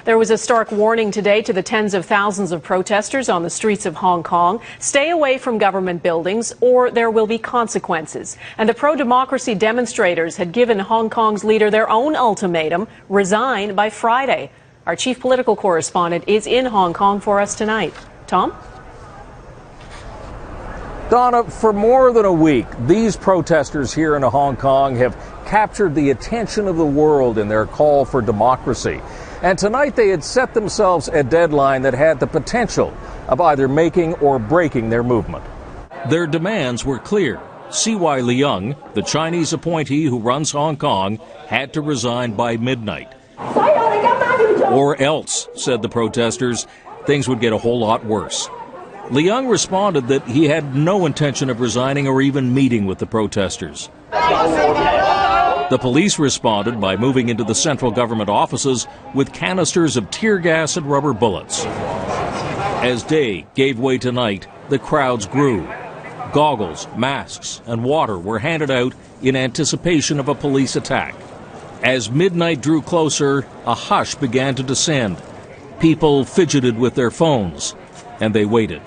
There was a stark warning today to the tens of thousands of protesters on the streets of Hong Kong. Stay away from government buildings or there will be consequences. And the pro-democracy demonstrators had given Hong Kong's leader their own ultimatum: resign by Friday. Our chief political correspondent is in Hong Kong for us tonight. Tom? Donna, for more than a week, these protesters here in Hong Kong have captured the attention of the world in their call for democracy. And tonight they had set themselves a deadline that had the potential of either making or breaking their movement. Their demands were clear. C.Y. Leung, the Chinese appointee who runs Hong Kong, had to resign by midnight. Or else, said the protesters, things would get a whole lot worse. Leung responded that he had no intention of resigning or even meeting with the protesters. The police responded by moving into the central government offices with canisters of tear gas and rubber bullets. As day gave way to night, the crowds grew. Goggles, masks, and water were handed out in anticipation of a police attack. As midnight drew closer, a hush began to descend. People fidgeted with their phones, and they waited.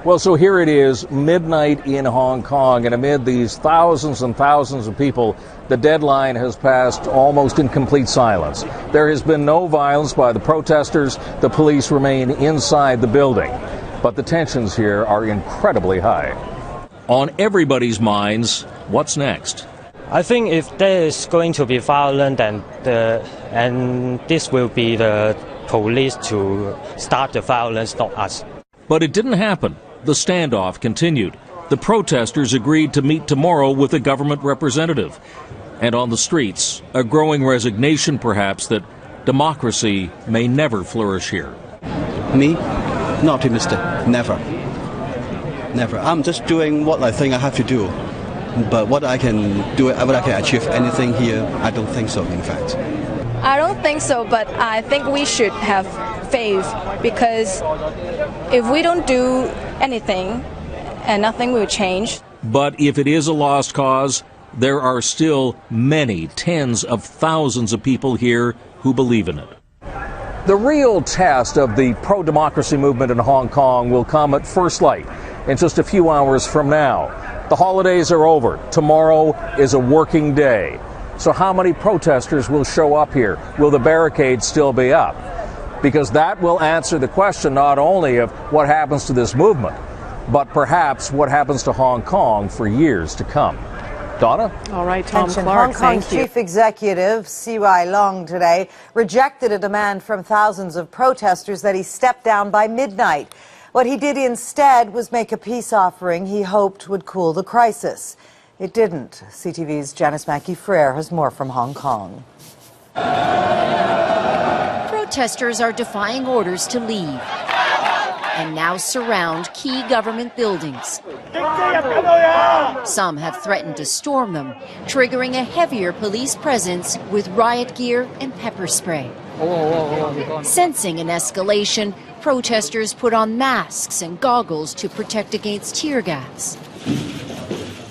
Well, so here it is, midnight in Hong Kong, and amid these thousands and thousands of people, the deadline has passed almost in complete silence. There has been no violence by the protesters. The police remain inside the building. But the tensions here are incredibly high. On everybody's minds, what's next? I think if there is going to be violence, and this will be the police to start the violence, not us. But it didn't happen. The standoff continued. The protesters agreed to meet tomorrow with a government representative. And on the streets, a growing resignation perhaps that democracy may never flourish here. Me? Not optimistic. Never. Never. I'm just doing what I think I have to do. But what I can do, what I can achieve anything here, I don't think so, in fact. I don't think so, but I think we should have faith, because if we don't do anything and nothing will change. But if it is a lost cause, there are still many tens of thousands of people here who believe in it. The real test of the pro-democracy movement in Hong Kong will come at first light in just a few hours from now. The holidays are over. Tomorrow is a working day. So how many protesters will show up here? Will the barricades still be up? Because that will answer the question not only of what happens to this movement, but perhaps what happens to Hong Kong for years to come. Donna? All right, Tom Clark, Hong Kong thank you. Chief Executive C.Y. Leung today rejected a demand from thousands of protesters that he step down by midnight. What he did instead was make a peace offering he hoped would cool the crisis. It didn't. CTV's Janice Mackey-Frere has more from Hong Kong. Protesters are defying orders to leave and now surround key government buildings. Some have threatened to storm them, triggering a heavier police presence with riot gear and pepper spray. Sensing an escalation, protesters put on masks and goggles to protect against tear gas.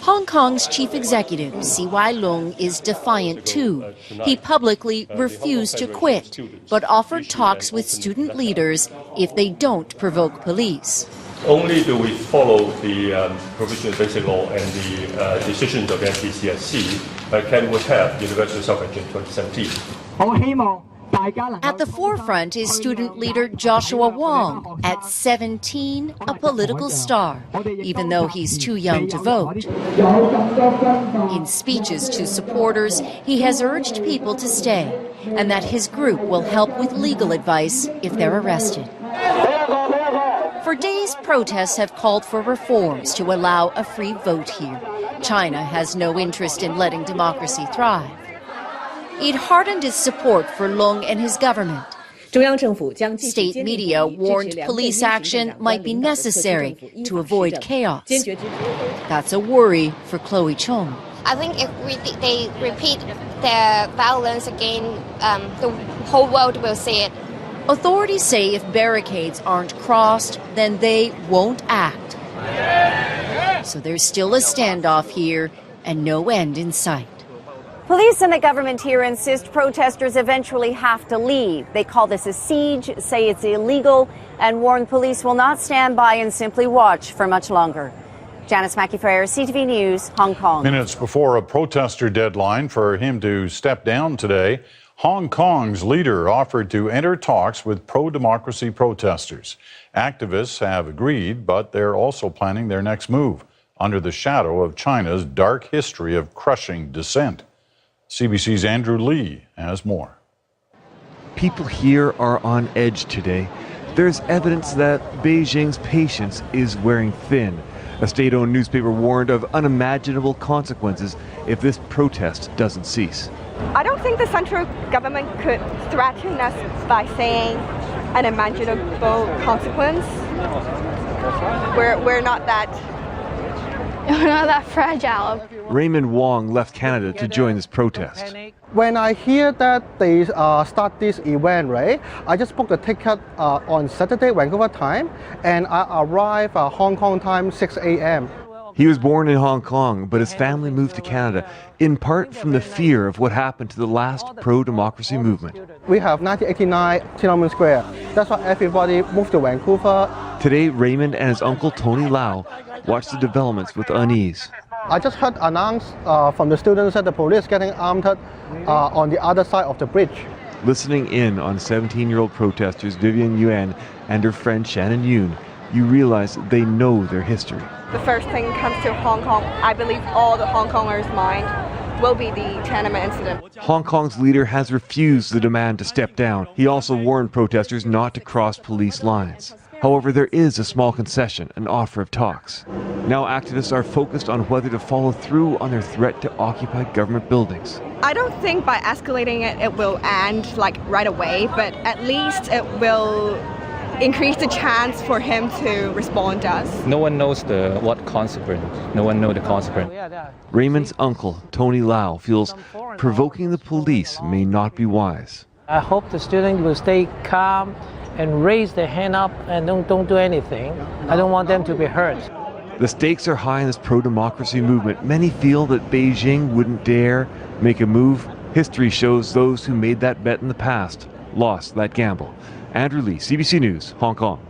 Hong Kong's chief executive, C.Y. Leung, is defiant too. He publicly refused to quit, but offered talks with student leaders if they don't provoke police. Only do we follow the provisional basic law and the decisions of the NPCSC can we have universal suffrage in 2017. At the forefront is student leader Joshua Wong, at 17, a political star, even though he's too young to vote. In speeches to supporters, he has urged people to stay and that his group will help with legal advice if they're arrested. For days, protests have called for reforms to allow a free vote here. China has no interest in letting democracy thrive. It hardened its support for Leung and his government. State media warned police action might be necessary to avoid chaos. That's a worry for Chloe Chung. I think if they repeat their violence again, the whole world will see it. Authorities say if barricades aren't crossed, then they won't act. So there's still a standoff here and no end in sight. Police and the government here insist protesters eventually have to leave. They call this a siege, say it's illegal, and warn police will not stand by and simply watch for much longer. Janice Mackey-Frere, CTV News, Hong Kong. Minutes before a protester deadline for him to step down today, Hong Kong's leader offered to enter talks with pro-democracy protesters. Activists have agreed, but they're also planning their next move under the shadow of China's dark history of crushing dissent. CBC's Andrew Lee has more. People here are on edge today. There's evidence that Beijing's patience is wearing thin. A state-owned newspaper warned of unimaginable consequences if this protest doesn't cease. I don't think the central government could threaten us by saying unimaginable consequence. We're not that fragile. Raymond Wong left Canada to join this protest. When I hear that they start this event, right, I just booked a ticket on Saturday, Vancouver time, and I arrive Hong Kong time 6 a.m. He was born in Hong Kong, but his family moved to Canada, in part from the fear of what happened to the last pro-democracy movement. We have 1989 Tiananmen Square. That's why everybody moved to Vancouver. Today, Raymond and his uncle Tony Lau watched the developments with unease. I just heard announced from the students that the police getting armed on the other side of the bridge. Listening in on 17-year-old protesters Vivian Yuan and her friend Shannon Yoon, you realize they know their history. The first thing comes to Hong Kong, I believe all the Hong Kongers' mind, will be the Tiananmen incident. Hong Kong's leader has refused the demand to step down. He also warned protesters not to cross police lines. However, there is a small concession, an offer of talks. Now activists are focused on whether to follow through on their threat to occupy government buildings. I don't think by escalating it will end right away, but at least it will increase the chance for him to respond to us. No one knows what consequence. No one knows the consequence. Raymond's uncle, Tony Lau, feels provoking the police may not be wise. I hope the students will stay calm and raise their hand up and don't do anything. I don't want them to be hurt. The stakes are high in this pro-democracy movement. Many feel that Beijing wouldn't dare make a move. History shows those who made that bet in the past lost that gamble. Andrew Lee, CBC News, Hong Kong.